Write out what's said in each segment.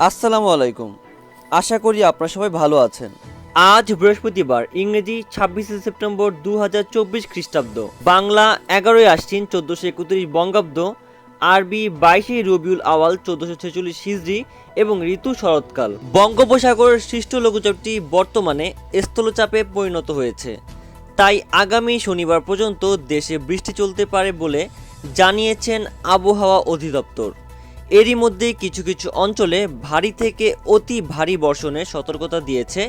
আসসালামু আলাইকুম। আশা করি আপনারা সবাই ভালো আছেন। আজ বৃহস্পতিবার, ইংরেজি 26শে সেপ্টেম্বর 2024 খ্রিস্টাব্দ, বাংলা 11ই আশ্বিন 1431 বঙ্গাব্দ, আরবি 22শে রবিউল আওয়াল 1446 হিজরি এবং ঋতু শরৎকাল। বঙ্গোপসাগরের সৃষ্ট লঘুচাপটি বর্তমানে স্থলচাপে পরিণত হয়েছে, তাই আগামী শনিবার পর্যন্ত দেশে বৃষ্টি চলতে পারে বলে জানিয়েছেন আবহাওয়া অধিদপ্তর। এরই মধ্যে কিছু কিছু অঞ্চলে ভারী থেকে অতি ভারী বর্ষণের সতর্কতা দিয়েছে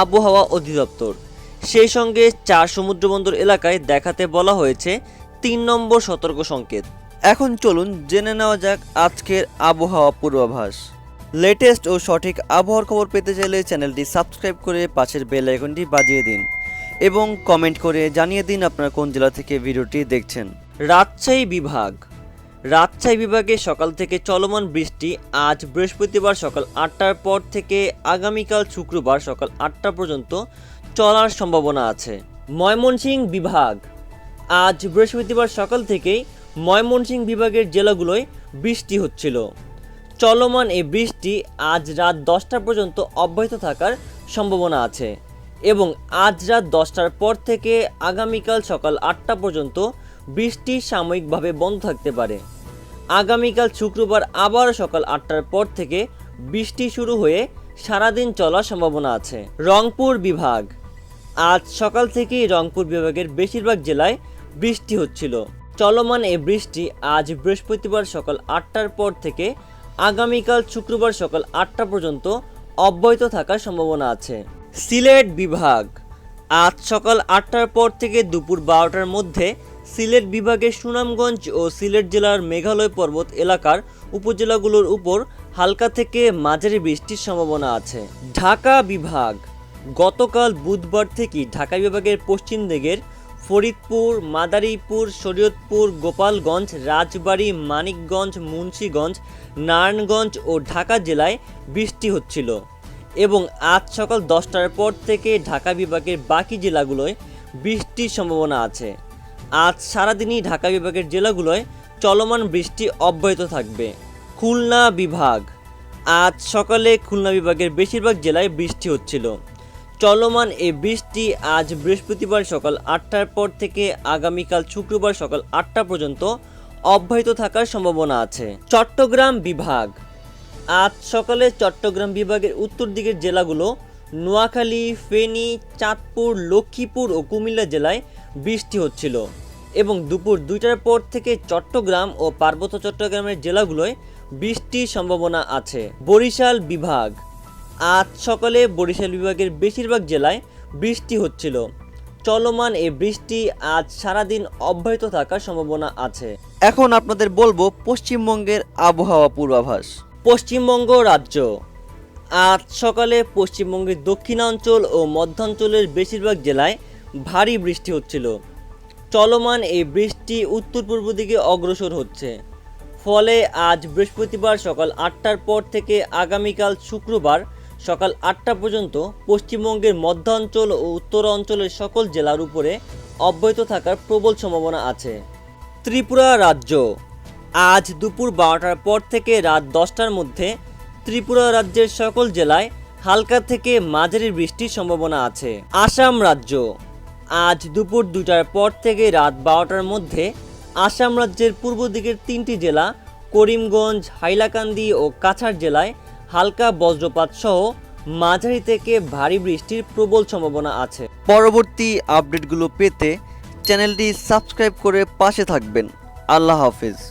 আবহাওয়া অধিদপ্তর। সেই সঙ্গে 4 সমুদ্রবন্দর এলাকায় দেখাতে বলা হয়েছে 3 নম্বর সতর্ক সংকেত। এখন চলুন জেনে নেওয়া যাক আজকের আবহাওয়া পূর্বাভাস। লেটেস্ট ও সঠিক আবহাওয়ার খবর পেতে চাইলে চ্যানেলটি সাবস্ক্রাইব করে পাশের বেল আইকনটি বাজিয়ে দিন এবং কমেন্ট করে জানিয়ে দিন আপনারা কোন জেলা থেকে ভিডিওটি দেখছেন। রাজশাহী বিভাগে সকাল থেকে চলমান বৃষ্টি আজ বৃহস্পতিবার সকাল 8টার পর থেকে আগামীকাল শুক্রবার সকাল 8টা পর্যন্ত চলার সম্ভাবনা আছে। ময়মনসিংহ বিভাগ, আজ বৃহস্পতিবার সকাল থেকেই ময়মনসিংহ বিভাগের জেলাগুলোয় বৃষ্টি হচ্ছিল। চলমান এই বৃষ্টি আজ রাত 10টা পর্যন্ত অব্যাহত থাকার সম্ভাবনা আছে এবং আজ রাত 10টার পর থেকে আগামীকাল সকাল 8টা পর্যন্ত বৃষ্টি সাময়িকভাবে বন্ধ থাকতে পারে। আগামীকাল শুক্রবার আবার সকাল 8টার পর থেকে বৃষ্টি শুরু হয়ে সারাদিন চলার সম্ভাবনা আছে। রংপুর বিভাগ, আজ সকাল থেকেই রংপুর বিভাগের বেশিরভাগ জেলায় বৃষ্টি হচ্ছিল। চলমান এই বৃষ্টি আজ বৃহস্পতিবার সকাল 8টার পর থেকে আগামীকাল শুক্রবার সকাল 8টা পর্যন্ত অব্যাহত থাকার সম্ভাবনা আছে। সিলেট বিভাগ, আজ সকাল 8টার পর থেকে দুপুর 12টার মধ্যে সিলেট বিভাগের সুনামগঞ্জ ও সিলেট জেলার মেঘালয় পর্বত এলাকার উপজেলাগুলোর উপর হালকা থেকে মাঝারি বৃষ্টির সম্ভাবনা আছে। ঢাকা বিভাগ, গতকাল বুধবার থেকে ঢাকা বিভাগের পশ্চিম দিকের ফরিদপুর, মাদারীপুর, শরীয়তপুর, গোপালগঞ্জ, রাজবাড়ী, মানিকগঞ্জ, মুন্সিগঞ্জ, নারায়ণগঞ্জ ও ঢাকা জেলায় বৃষ্টি হচ্ছিল এবং আজ সকাল 10টার পর থেকে ঢাকা বিভাগের বাকি জেলাগুলোয় বৃষ্টির সম্ভাবনা আছে। আজ সারাদিনই ঢাকা বিভাগের জেলাগুলোয় চলমান বৃষ্টি অব্যাহত থাকবে। খুলনা বিভাগ, আজ সকালে খুলনা বিভাগের বেশিরভাগ জেলায় বৃষ্টি হচ্ছিল। চলমান এই বৃষ্টি আজ বৃহস্পতিবার সকাল 8টার পর থেকে আগামীকাল শুক্রবার সকাল 8টা পর্যন্ত অব্যাহত থাকার সম্ভাবনা আছে। চট্টগ্রাম বিভাগ, আজ সকালে চট্টগ্রাম বিভাগের উত্তর দিকের জেলাগুলো নোয়াখালী, ফেনী, চাঁদপুর, লক্ষ্মীপুর ও কুমিল্লা জেলায় বৃষ্টি হচ্ছিল এবং দুপুর 2টার পর থেকে চট্টগ্রাম ও পার্বত্য চট্টগ্রামের জেলাগুলোয় বৃষ্টির সম্ভাবনা আছে। বরিশাল বিভাগ, আজ সকালে বরিশাল বিভাগের বেশিরভাগ জেলায় বৃষ্টি হচ্ছিল। চলমান এই বৃষ্টি আজ সারাদিন অব্যাহত থাকার সম্ভাবনা আছে। এখন আপনাদের বলবো পশ্চিমবঙ্গের আবহাওয়া পূর্বাভাস। পশ্চিমবঙ্গ রাজ্য, আজ সকালে পশ্চিমবঙ্গের দক্ষিণাঞ্চল ও মধ্যাঞ্চলের বেশিরভাগ জেলায় ভারী বৃষ্টি হচ্ছিল। চলমান এই বৃষ্টি উত্তর পূর্ব দিকে অগ্রসর হচ্ছে, ফলে আজ বৃহস্পতিবার সকাল 8টার পর থেকে আগামীকাল শুক্রবার সকাল 8টা পর্যন্ত পশ্চিমবঙ্গের মধ্যাঞ্চল ও উত্তরাঞ্চলের সকল জেলার উপরে অব্যাহত থাকার প্রবল সম্ভাবনা আছে। ত্রিপুরা রাজ্য, আজ দুপুর 12টার পর থেকে রাত 10টার মধ্যে ত্রিপুরা রাজ্যের সকল জেলায় হালকা থেকে মাঝারি বৃষ্টির সম্ভাবনা আছে। আসাম রাজ্য, আজ দুপুর 2টার পর থেকে রাত 12টার মধ্যে আসাম রাজ্যের পূর্ব দিকের 3টি জেলা করিমগঞ্জ, হাইলাকান্দি ও কাছাড় জেলায় হালকা বজ্রপাত সহ মাঝারি থেকে ভারী বৃষ্টির প্রবল সম্ভাবনা আছে। পরবর্তী আপডেটগুলো পেতে চ্যানেলটি সাবস্ক্রাইব করে পাশে থাকবেন। আল্লাহ হাফেজ।